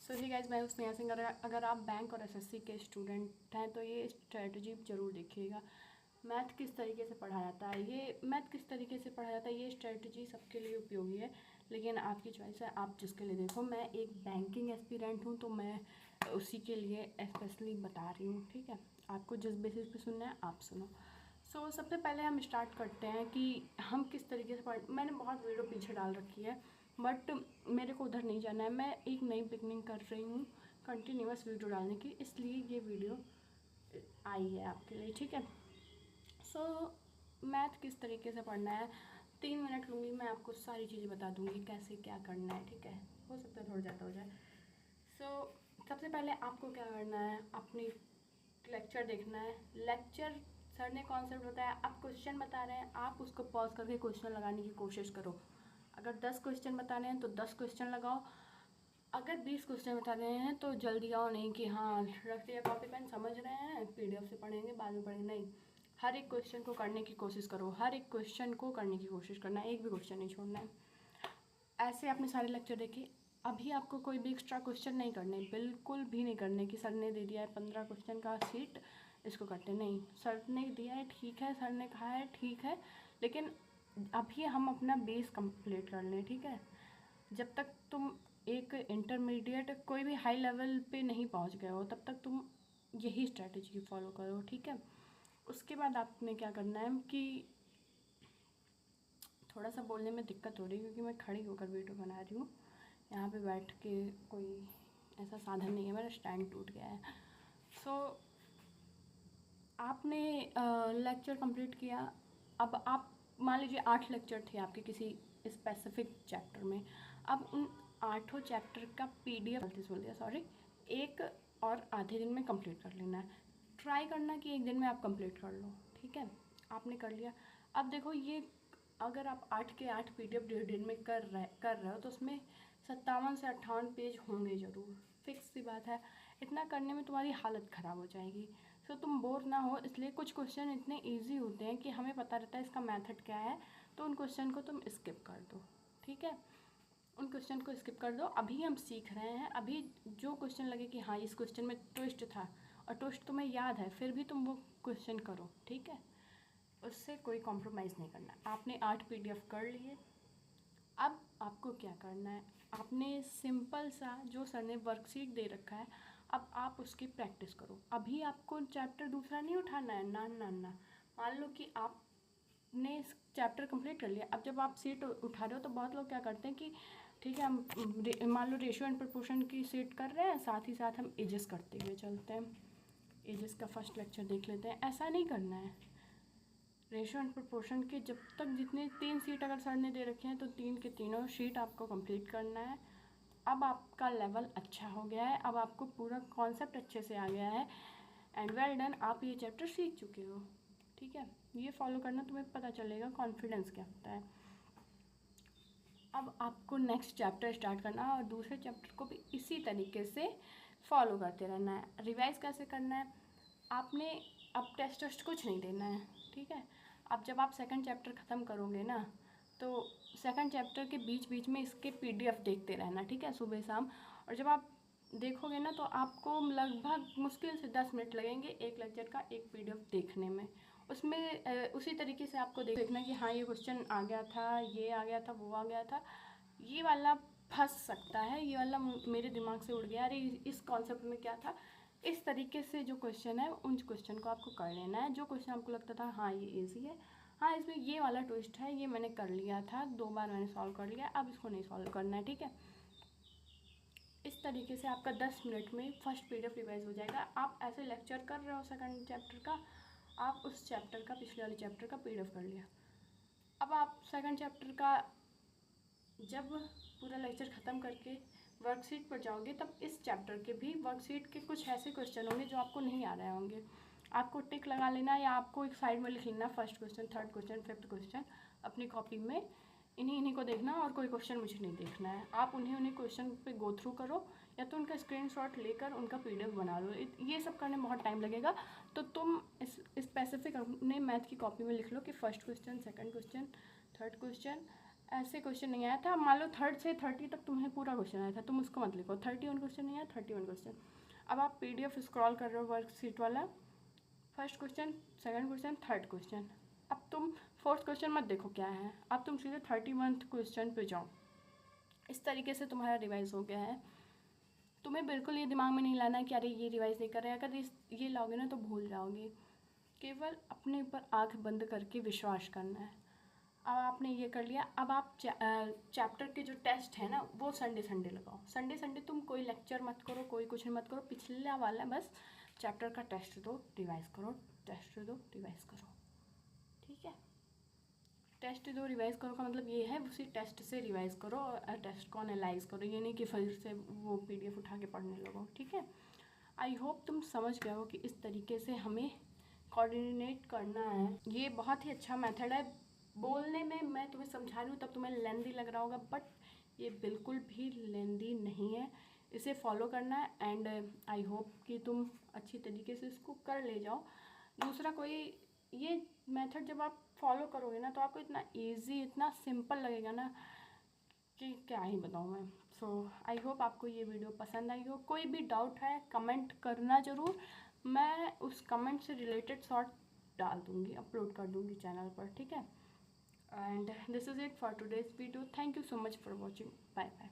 सो ही guys, मैं स्नेहा सिंह। अगर आप बैंक और एसएससी के स्टूडेंट हैं तो ये स्ट्रेटजी ज़रूर देखिएगा। मैथ किस तरीके से पढ़ा जाता है, ये स्ट्रेटजी सबके लिए उपयोगी है, लेकिन आपकी चॉइस है, आप जिसके लिए देखो। मैं एक बैंकिंग एस्पिरेंट हूँ तो मैं उसी के लिए स्पेशली बता रही हूँ, ठीक है। आपको जिस बेसिस पे सुनना है आप सुनो। सो सबसे पहले हम स्टार्ट करते हैं कि हम किस तरीके से मैंने बहुत वीडियो पीछे डाल रखी है, बट मेरे को उधर नहीं जाना है। मैं एक नई बिगनिंग कर रही हूँ कंटिन्यूअस वीडियो डालने की, इसलिए ये वीडियो आई है आपके लिए, ठीक है। सो मैथ किस तरीके से पढ़ना है, 3 मिनट लूँगी, मैं आपको सारी चीज़ें बता दूँगी कैसे क्या करना है, ठीक है। हो सकता है थोड़ा ज़्यादा हो जाए। सो सबसे पहले आपको क्या करना है, अपनी लेक्चर देखना है। लेक्चर सर ने कॉन्सेप्ट बताया, आप क्वेश्चन बता रहे हैं, आप उसको पॉज करके क्वेश्चन लगाने की कोशिश करो। अगर 10 क्वेश्चन बता रहे हैं तो 10 क्वेश्चन लगाओ। अगर 20 क्वेश्चन बता रहे हैं तो जल्दी आओ, नहीं कि हाँ रख दिया कॉपी पेन, समझ रहे हैं, पीडीएफ से पढ़ेंगे बाद में पढ़ेंगे, नहीं। हर एक क्वेश्चन को करने की कोशिश करो, हर एक क्वेश्चन को करने की कोशिश करना है, एक भी क्वेश्चन नहीं छोड़ना है। ऐसे आपने सारे लेक्चर देखे। अभी आपको कोई भी एक्स्ट्रा क्वेश्चन नहीं करने, बिल्कुल भी नहीं करने कि सर ने दे दिया है 15 क्वेश्चन का सीट, इसको करते नहीं। सर ने दिया है ठीक है, सर ने कहा है ठीक है, लेकिन अभी हम अपना बेस कंप्लीट कर लें, ठीक है। जब तक तुम एक इंटरमीडिएट कोई भी हाई लेवल पे नहीं पहुंच गए हो तब तक तुम यही स्ट्रेटजी फॉलो करो, ठीक है। उसके बाद आपने क्या करना है कि थोड़ा सा बोलने में दिक्कत हो रही है क्योंकि मैं खड़ी होकर वीडियो बना रही हूँ। यहाँ पे बैठ के कोई ऐसा साधन नहीं है, मेरा स्टैंड टूट गया है। सो आपने लेक्चर कंप्लीट किया। अब आप मान लीजिए 8 लेक्चर थे आपके किसी स्पेसिफिक चैप्टर में। अब उन 8 चैप्टर का पीडीएफ बोल दिया सॉरी, एक और आधे दिन में कंप्लीट कर लेना है। ट्राई करना कि एक दिन में आप कंप्लीट कर लो, ठीक है। आपने कर लिया। अब देखो, ये अगर आप 8 के 8 पीडीएफ डेढ़ दिन में कर रहे हो तो उसमें 57 से 58 पेज होंगे ज़रूर, फिक्स सी बात है। इतना करने में तुम्हारी हालत ख़राब हो जाएगी। सो तुम बोर ना हो, इसलिए कुछ क्वेश्चन इतने इजी होते हैं कि हमें पता रहता है इसका मेथड क्या है, तो उन क्वेश्चन को तुम स्किप कर दो, ठीक है। उन क्वेश्चन को स्किप कर दो। अभी हम सीख रहे हैं, अभी जो क्वेश्चन लगे कि हाँ इस क्वेश्चन में ट्विस्ट था और ट्विस्ट तुम्हें याद है, फिर भी तुम वो क्वेश्चन करो, ठीक है। उससे कोई कॉम्प्रोमाइज़ नहीं करना। आपने 8 पीडीएफ कर लिए। अब आपको क्या करना है, आपने सिंपल सा जो सर ने वर्कशीट दे रखा है, अब आप उसकी प्रैक्टिस करो। अभी आपको चैप्टर दूसरा नहीं उठाना है, ना ना ना। मान लो कि आपने इस चैप्टर कंप्लीट कर लिया। अब जब आप सीट उठा रहे हो तो बहुत लोग क्या करते हैं कि ठीक है, हम मान लो रेशियो एंड प्रोपोर्शन की सीट कर रहे हैं, साथ ही साथ हम एजेस करते हुए चलते हैं। एजेस का फर्स्ट लेक्चर देख लेते हैं। ऐसा नहीं करना है। रेशियो एंड प्रोपोर्शन के जब तक जितने 3 सीट अगर सर ने दे रखे हैं तो 3 के तीनों शीट आपको कंप्लीट करना है। अब आपका लेवल अच्छा हो गया है, अब आपको पूरा कॉन्सेप्ट अच्छे से आ गया है, एंड वेल डन, आप ये चैप्टर सीख चुके हो, ठीक है। ये फॉलो करना, तुम्हें पता चलेगा कॉन्फिडेंस क्या होता है। अब आपको नेक्स्ट चैप्टर स्टार्ट करना है और दूसरे चैप्टर को भी इसी तरीके से फॉलो करते रहना है। रिवाइज़ कैसे करना है, आपने अब टेस्ट कुछ नहीं देना है, ठीक है। अब जब आप सेकंड चैप्टर ख़त्म करोगे ना, तो सेकंड चैप्टर के बीच बीच में इसके पीडीएफ देखते रहना, ठीक है, सुबह शाम। और जब आप देखोगे ना तो आपको लगभग मुश्किल से 10 मिनट लगेंगे एक लेक्चर का एक पीडीएफ देखने में। उसमें उसी तरीके से आपको देखना कि हाँ ये क्वेश्चन आ गया था, ये आ गया था, वो आ गया था, ये वाला फंस सकता है, ये वाला मेरे दिमाग से उड़ गया, अरे इस कॉन्सेप्ट में क्या था। इस तरीके से जो क्वेश्चन है उन क्वेश्चन को आपको कर लेना है। जो क्वेश्चन आपको लगता था हाँ ये ईजी है, हाँ इसमें ये वाला ट्विस्ट है, ये मैंने कर लिया था, 2 बार मैंने सॉल्व कर लिया, अब इसको नहीं सॉल्व करना है, ठीक है। इस तरीके से आपका 10 मिनट में फर्स्ट पीडीएफ रिवाइज हो जाएगा। आप ऐसे लेक्चर कर रहे हो सेकंड चैप्टर का, आप उस चैप्टर का पिछले वाले चैप्टर का पीडीएफ कर लिया। अब आप सेकंड चैप्टर का जब पूरा लेक्चर ख़त्म करके वर्कशीट पर जाओगे तब इस चैप्टर के भी वर्कशीट के कुछ ऐसे क्वेश्चन होंगे जो आपको नहीं आ रहे होंगे। आपको टिक लगा लेना या आपको एक साइड में लिख लेना, first question, third question, fifth question अपनी कॉपी में, इन्हीं को देखना और कोई क्वेश्चन मुझे नहीं देखना है। आप उन्हीं क्वेश्चन पे गो थ्रू करो या तो उनका स्क्रीनशॉट लेकर उनका पीडीएफ बना लो। ये सब करने में बहुत टाइम लगेगा, तो तुम स्पेसिफिक अपने मैथ की कॉपी में लिख लो कि first question, second question, third question, ऐसे क्वेश्चन नहीं आया था। मान लो 3rd से 30 तक तुम्हें पूरा क्वेश्चन आया था, तुम उसको मत लिखो। 31 क्वेश्चन नहीं आया, 31 क्वेश्चन। अब आप PDF स्क्रॉल कर रहे हो वर्कशीट वाला, first question, second question, third question. अब तुम 4th क्वेश्चन मत देखो क्या है, अब तुम सीधे 31st क्वेश्चन पे जाओ। इस तरीके से तुम्हारा रिवाइज हो गया है। तुम्हें बिल्कुल ये दिमाग में नहीं लाना है कि अरे ये रिवाइज नहीं कर रहे हैं। अगर ये लाओगे ना तो भूल जाओगे। केवल अपने ऊपर आँख बंद करके विश्वास करना है। अब आपने ये कर लिया। अब आप चैप्टर के जो टेस्ट है ना वो संडे संडे लगाओ। संडे संडे तुम कोई लेक्चर मत करो, कोई कुछ नहीं मत करो, पिछला वाला बस चैप्टर का टेस्ट दो, रिवाइज करो, टेस्ट दो, रिवाइज करो। ठीक है, टेस्ट दो रिवाइज करो का मतलब ये है उसी टेस्ट से रिवाइज करो और टेस्ट को एनालाइज करो। ये नहीं कि फिर से वो PDF उठा के पढ़ने लगो। ठीक है, आई होप तुम समझ गए हो कि इस तरीके से हमें कोऑर्डिनेट करना है। ये बहुत ही अच्छा मेथड है। बोलने में मैं तुम्हें समझा रही हूँ तब तुम्हें लेंदी लग रहा होगा, बट ये बिल्कुल भी लेंदी नहीं है। इसे फॉलो करना है एंड आई होप कि तुम अच्छी तरीके से इसको कर ले जाओ। दूसरा कोई ये मेथड जब आप फॉलो करोगे ना तो आपको इतना इजी, इतना सिंपल लगेगा ना कि क्या ही बताऊँ मैं। सो आई होप आपको ये वीडियो पसंद आई हो। कोई भी डाउट है कमेंट करना ज़रूर, मैं उस कमेंट से रिलेटेड शॉर्ट डाल दूँगी, अपलोड कर दूँगी चैनल पर। ठीक है, and this is it for today's video. Thank you so much for watching. Bye bye.